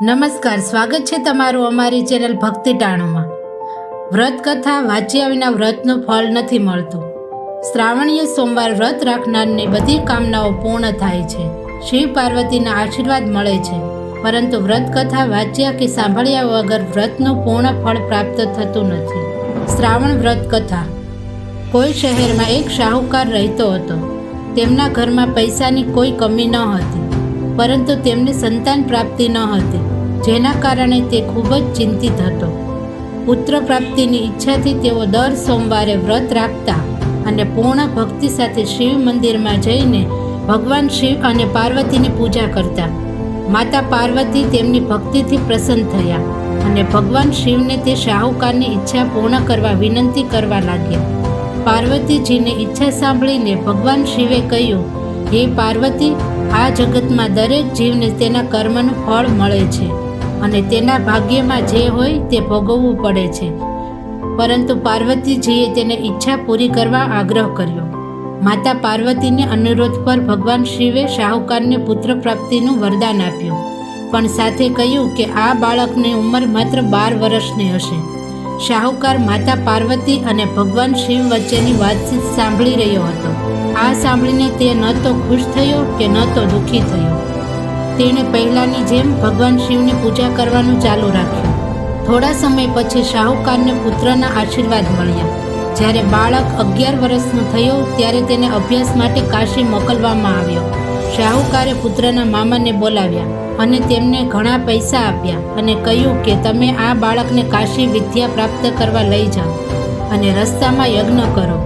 નમસ્કાર, સ્વાગત છે તમારું અમારી ચેનલ ભક્તિ ટાણુમાં. વ્રત કથા વાંચ્યા વિના વ્રતનું ફળ નથી મળતું. શ્રાવણીય સોમવાર વ્રત રાખનારની બધી કામનાઓ પૂર્ણ થાય છે. શિવ પાર્વતીના આશીર્વાદ મળે છે. પરંતુ વ્રત કથા વાંચ્યા કે સાંભળ્યા વગર વ્રતનું પૂર્ણ ફળ પ્રાપ્ત થતું નથી. શ્રાવણ વ્રત કથા. કોઈ શહેરમાં એક શાહુકાર રહેતો હતો. તેમના ઘરમાં પૈસાની કોઈ કમી ન હતી, પરંતુ તેમને સંતાન પ્રાપ્તિ ન હતી, જેના કારણે તે ખૂબ જ ચિંતિત હતો. પુત્ર પ્રાપ્તિની ઈચ્છાથી તેઓ દર સોમવારે વ્રત રાખતા અને પૂર્ણ ભક્તિ સાથે શિવ મંદિરમાં જઈને ભગવાન શિવ અને પાર્વતીની પૂજા કરતા. માતા પાર્વતી તેમની ભક્તિથી પ્રસન્ન થયા અને ભગવાન શિવને તે શાહુકારની ઈચ્છા પૂર્ણ કરવા વિનંતી કરવા લાગ્યા. પાર્વતીજીની ઈચ્છા સાંભળીને ભગવાન શિવે કહ્યું, હે પાર્વતી, આ જગતમાં દરેક જીવને તેના કર્મનું ફળ મળે છે અને તેના ભાગ્યમાં જે હોય તે ભોગવવું પડે છે. પરંતુ પાર્વતીજીએ તેને ઈચ્છા પૂરી કરવા આગ્રહ કર્યો. માતા પાર્વતીને અનુરોધ પર ભગવાન શિવે શાહુકારને પુત્ર પ્રાપ્તિનું વરદાન આપ્યું, પણ સાથે કહ્યું કે આ બાળકની ઉંમર માત્ર 12 વર્ષની હશે. શાહુકાર માતા પાર્વતી અને ભગવાન શિવ વચ્ચેની વાતચીત સાંભળી રહ્યો હતો. આ સાંભળીને તે ન તો ખુશ થયો કે ન તો દુઃખી થયો. તેણે પહેલાંની જેમ ભગવાન શિવની પૂજા કરવાનું ચાલુ રાખ્યું. થોડા સમય પછી શાહુકારને પુત્રના આશીર્વાદ મળ્યા. જ્યારે બાળક 11 વર્ષનો થયો ત્યારે તેને અભ્યાસ માટે કાશી મોકલવામાં આવ્યો. શાહુકારે પુત્રના મામાને બોલાવ્યા અને તેમને ઘણા પૈસા આપ્યા અને કહ્યું કે તમે આ બાળકને કાશી વિદ્યા પ્રાપ્ત કરવા લઈ જાઓ અને રસ્તામાં યજ્ઞ કરો.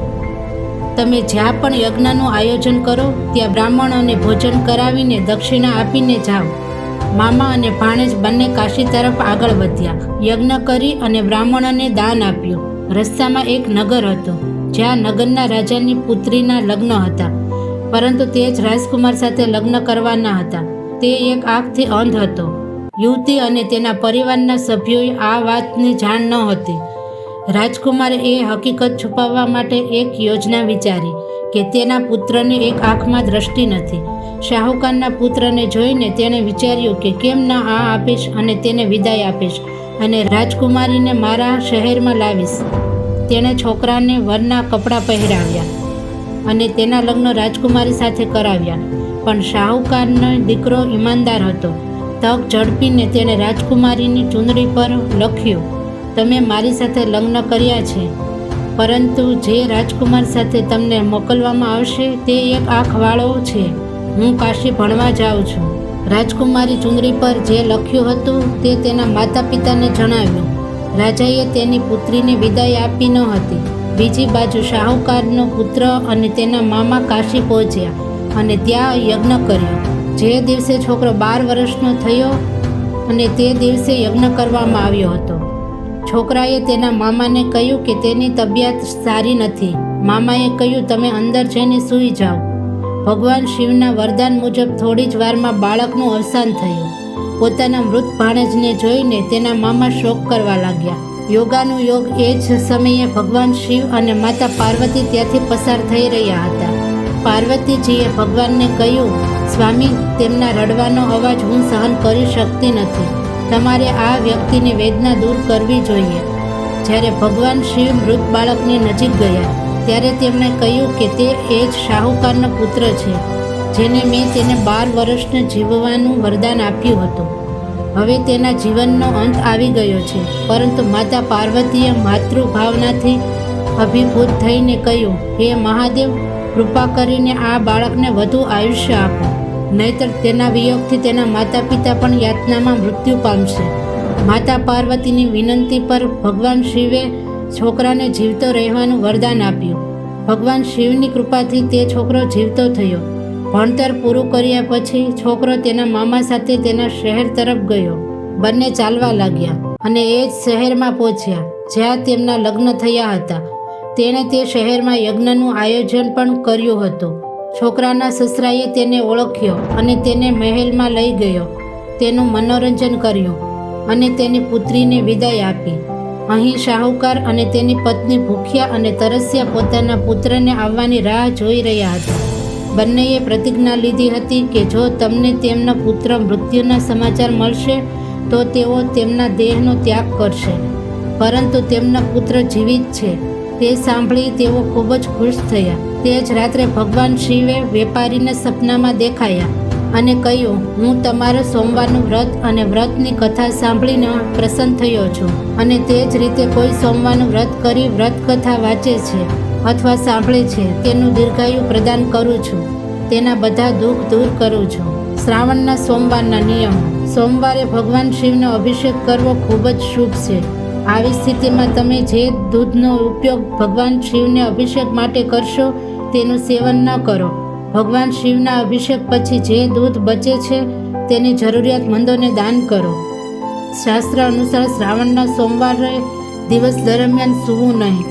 તમે જ્યાં પણ યજ્ઞનું આયોજન કરો ત્યાં બ્રાહ્મણોને ભોજન કરાવીને દક્ષિણા આપીને જાઓ. મામા અને ભાણેજ બંને કાશી તરફ આગળ વધ્યા. યજ્ઞ કરી અને બ્રાહ્મણોને દાન આપ્યું. રસ્તામાં એક નગર હતું જ્યાં નગરના રાજાની પુત્રીના લગ્ન હતા, પરંતુ તે જ રાજકુમાર સાથે લગ્ન કરવાના હતા. તે એક આંખથી અંધ હતો. યુવતી અને તેના પરિવારના સભ્યોએ આ વાતની જાણ ન હતી. રાજકુમારે એ હકીકત છુપાવવા માટે એક યોજના વિચારી કે તેના પુત્રને એક આંખમાં દ્રષ્ટિ નથી. શાહુકારના પુત્રને જોઈને તેણે વિચાર્યું કે કેમ ન આ આપીશ અને તેને વિદાય આપીશ અને રાજકુમારીને મારા શહેરમાં લાવીશ. તેણે છોકરાને વરના કપડાં પહેરાવ્યા અને તેના લગ્ન રાજકુમારી સાથે કરાવ્યા. પણ શાહુકારનો દીકરો ઈમાનદાર હતો. તક ઝડપીને તેણે રાજકુમારીની ચૂંદડી પર લખ્યું, તમે મારી સાથે લગ્ન કર્યા છે, પરંતુ જે રાજકુમાર સાથે તમને મોકલવામાં આવશે તે એક આંખવાળો છે. હું કાશી ભણવા જાઉં છું. રાજકુમારી ચૂંદડી પર જે લખ્યું હતું તે તેના માતા પિતાને જણાવ્યું. રાજાએ તેની પુત્રીને વિદાય આપી ન હતી. બીજી બાજુ શાહુકારનો પુત્ર અને તેના મામા કાશી પહોંચ્યા અને ત્યાં યજ્ઞ કર્યો. જે દિવસે છોકરો 12 વર્ષનો થયો અને તે દિવસે યજ્ઞ કરવામાં આવ્યો હતો. છોકરાએ તેના મામાને કહ્યું કે તેની તબિયત સારી નથી. મામાએ કહ્યું, તમે અંદર જઈને સૂઈ જાઓ. ભગવાન શિવના વરદાન મુજબ થોડી જ વારમાં બાળકનું અવસાન થયું. પોતાના મૃત ભાણેજને જોઈને તેના મામા શોક કરવા લાગ્યા. યોગાનું યોગ એ જ સમયે ભગવાન શિવ અને માતા પાર્વતી ત્યાંથી પસાર થઈ રહ્યા હતા. પાર્વતીજીએ ભગવાનને કહ્યું, સ્વામી, તેમના રડવાનો અવાજ હું સહન કરી શકતી નથી. તમારે આ વ્યક્તિની વેદના દૂર કરવી જોઈએ. જ્યારે ભગવાન શિવ મૃત બાળકની નજીક ગયા ત્યારે તેમણે કહ્યું કે તે એ જ શાહુકારનો પુત્ર છે, જેને મેં તેને 12 વર્ષને જીવવાનું વરદાન આપ્યું હતું. હવે તેના જીવનનો અંત આવી ગયો છે. પરંતુ માતા પાર્વતીએ માતૃભાવનાથી અભિભૂત થઈને કહ્યું, હે મહાદેવ, કૃપા કરીને આ બાળકને વધુ આયુષ્ય આપો, નહીતર તેના વિયોગથી તેના માતા પિતા પણ યાતનામાં મૃત્યુ પામશે. માતા પાર્વતીની વિનંતી પર ભગવાન શિવે છોકરાને જીવતો રહેવાનું વરદાન આપ્યું. ભગવાન શિવની કૃપાથી તે છોકરો જીવતો થયો. ભણતર પૂરું કર્યા પછી છોકરો તેના મામા સાથે તેના શહેર તરફ ગયો. બંને ચાલવા લાગ્યા અને એ જ શહેરમાં પહોંચ્યા જ્યાં તેમના લગ્ન થયા હતા. તેણે તે શહેરમાં યજ્ઞનું આયોજન પણ કર્યું હતું. છોકરાના સસરાએ તેને ઓળખ્યો અને તેને મહેલમાં લઈ ગયો. તેનું મનોરંજન કર્યું અને તેની પુત્રીને વિદાય આપી. અહીં શાહુકાર અને તેની પત્ની ભૂખ્યા અને તરસ્યા પોતાના પુત્રને આવવાની રાહ જોઈ રહ્યા હતા. બંનેએ પ્રતિજ્ઞા લીધી હતી કે જો તમને તેમનો પુત્ર મૃત્યુના સમાચાર મળશે તો તેઓ તેમના દેહનો ત્યાગ કરશે, પરંતુ તેમના પુત્ર જીવિત છે. તે સાંભળી તેઓ ખૂબ જ ખુશ થયા. તે જ રાત્રે ભગવાન શિવે વેપારીને સપનામાં દેખાયા અને કહ્યું, હું તમારો સોમવારનું વ્રત અને વ્રતની કથા સાંભળીને પ્રસન્ન થયો છું, અને તે જ રીતે કોઈ સોમવારનું વ્રત કરી વ્રત કથા વાંચે છે અથવા સાંભળે છે તેનું દીર્ઘાયુ પ્રદાન કરું છું, તેના બધા દુઃખ દૂર કરું છું. શ્રાવણના સોમવારના નિયમો. સોમવારે ભગવાન શિવનો અભિષેક કરવો ખૂબ જ શુભ છે. આવી સ્થિતિમાં તમે જે દૂધનો ઉપયોગ ભગવાન શિવને અભિષેક માટે કરશો તેનું સેવન ન કરો. ભગવાન શિવના અભિષેક પછી જે દૂધ બચે છે તેની જરૂરિયાતમંદોને દાન કરો. શાસ્ત્ર અનુસાર શ્રાવણના સોમવારે દિવસ દરમિયાન સૂવું નહીં.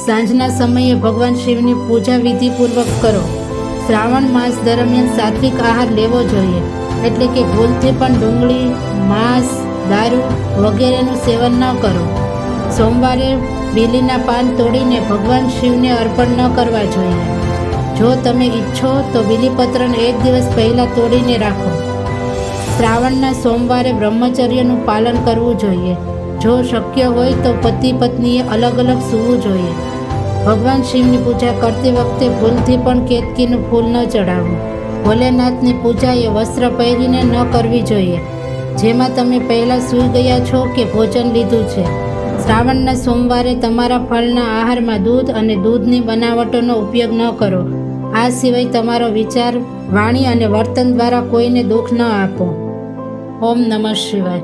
સાંજના સમયે ભગવાન શિવની પૂજા વિધિપૂર્વક કરો. શ્રાવણ માસ દરમિયાન સાત્વિક આહાર લેવો જોઈએ, એટલે કે ભૂલથી પણ ડુંગળી, માંસ, દારૂ વગેરેનું સેવન ન કરો. સોમવારે બીલીના પાન તોડીને ભગવાન શિવને અર્પણ ન કરવા જોઈએ. જો તમે ઈચ્છો તો બીલીપત્રને એક દિવસ પહેલાં તોડીને રાખો. શ્રાવણના સોમવારે બ્રહ્મચર્યનું પાલન કરવું જોઈએ. જો શક્ય હોય તો પતિ પત્નીએ અલગ અલગ સૂવું જોઈએ. ભગવાન શિવની પૂજા કરતી વખતે ભૂલથી પણ કેતકીનું ફૂલ ન ચડાવવું. ભોલેનાથની પૂજા એ વસ્ત્ર પહેરીને ન કરવી જોઈએ જેમાં તમે પહેલાં સૂઈ ગયા છો કે ભોજન લીધું છે. શ્રાવણના સોમવારે તમારા ફળના આહારમાં દૂધ અને દૂધની બનાવટોનો ઉપયોગ ન કરો. આ સિવાય તમારો વિચાર, વાણી અને વર્તન દ્વારા કોઈને દુઃખ ન આપો. ઓમ નમઃ શિવાય.